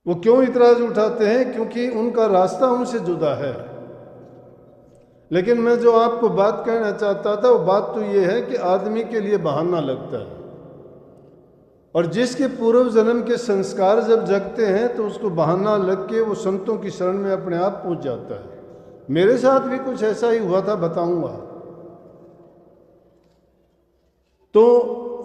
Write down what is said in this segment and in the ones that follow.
वो क्यों इतराज उठाते हैं? क्योंकि उनका रास्ता उनसे जुदा है। लेकिन मैं जो आपको बात कहना चाहता था वो बात तो ये है कि आदमी के लिए बहाना लगता है, और जिसके पूर्व जन्म के संस्कार जब जगते हैं तो उसको बहाना लग के वो संतों की शरण में अपने आप पहुंच जाता है। मेरे साथ भी कुछ ऐसा ही हुआ था, बताऊंगा। तो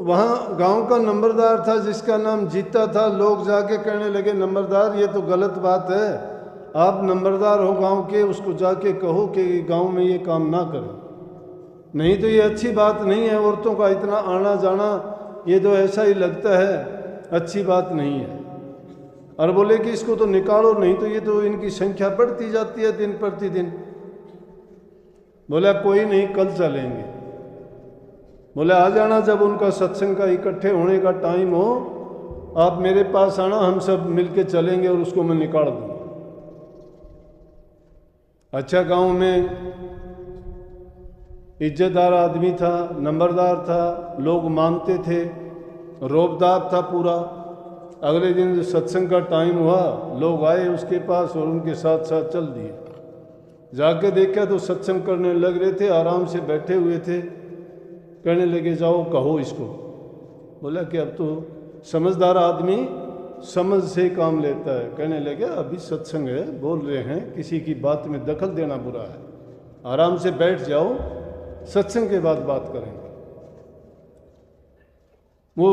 वहाँ गांव का नंबरदार था जिसका नाम जीता था। लोग जाके कहने लगे, नंबरदार ये तो गलत बात है, आप नंबरदार हो गांव के, उसको जाके कहो कि गांव में ये काम ना करें, नहीं तो ये अच्छी बात नहीं है। औरतों का इतना आना जाना, ये तो ऐसा ही लगता है अच्छी बात नहीं है। और बोले कि इसको तो निकालो, नहीं तो ये तो इनकी संख्या बढ़ती जाती है दिन प्रतिदिन। बोला कोई नहीं, कल चलेंगे। बोले आ जाना, जब उनका सत्संग का इकट्ठे होने का टाइम हो आप मेरे पास आना, हम सब मिलके चलेंगे और उसको मैं निकाल दूंगा। अच्छा, गांव में इज्जतदार आदमी था, नंबरदार था, लोग मानते थे, रोबदाब था पूरा। अगले दिन जो सत्संग का टाइम हुआ, लोग आए उसके पास और उनके साथ साथ चल दिए। जाके देखा तो सत्संग करने लग रहे थे, आराम से बैठे हुए थे। कहने लगे जाओ कहो इसको। बोला कि अब तो समझदार आदमी समझ से काम लेता है। कहने लगे अभी सत्संग है, बोल रहे हैं, किसी की बात में दखल देना बुरा है, आराम से बैठ जाओ, सत्संग के बाद बात करेंगे। वो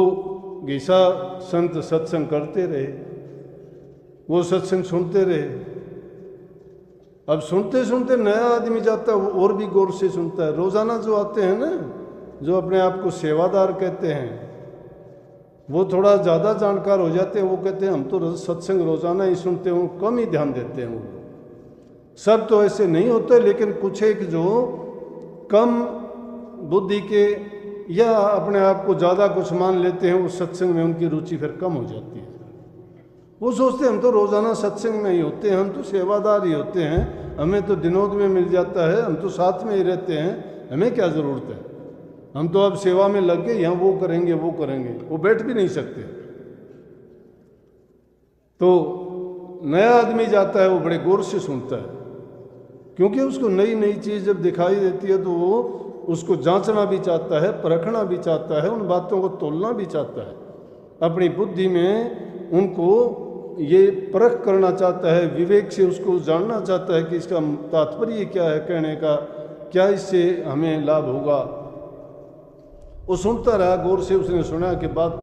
गीसा संत सत्संग करते रहे, वो सत्संग सुनते रहे। अब सुनते सुनते नया आदमी जाता है, वो और भी गौर से सुनता है। रोजाना जो आते हैं ना, जो अपने आप को सेवादार कहते हैं, वो थोड़ा ज़्यादा जानकार हो जाते हैं। वो कहते हैं हम तो सत्संग रोजाना ही सुनते हैं, कम ही ध्यान देते हैं। वो सब तो ऐसे नहीं होते, लेकिन कुछ एक जो कम बुद्धि के या अपने आप को ज़्यादा कुछ मान लेते हैं, वो सत्संग में उनकी रुचि फिर कम हो जाती है। वो सोचते हैं हम तो रोज़ाना सत्संग में ही होते हैं, हम तो सेवादार ही होते हैं, हमें तो दिनोद में मिल जाता है, हम तो साथ में ही रहते हैं, हमें क्या ज़रूरत है, हम तो अब सेवा में लग गए, यहाँ वो करेंगे वो करेंगे। वो बैठ भी नहीं सकते। तो नया आदमी जाता है, वो बड़े गौर से सुनता है, क्योंकि उसको नई नई चीज़ जब दिखाई देती है तो वो उसको जांचना भी चाहता है, परखना भी चाहता है, उन बातों को तोलना भी चाहता है। अपनी बुद्धि में उनको ये परख करना चाहता है, विवेक से उसको जानना चाहता है कि इसका तात्पर्य क्या है कहने का, क्या इससे हमें लाभ होगा। वो सुनता रहा गौर से, उसने सुना कि बात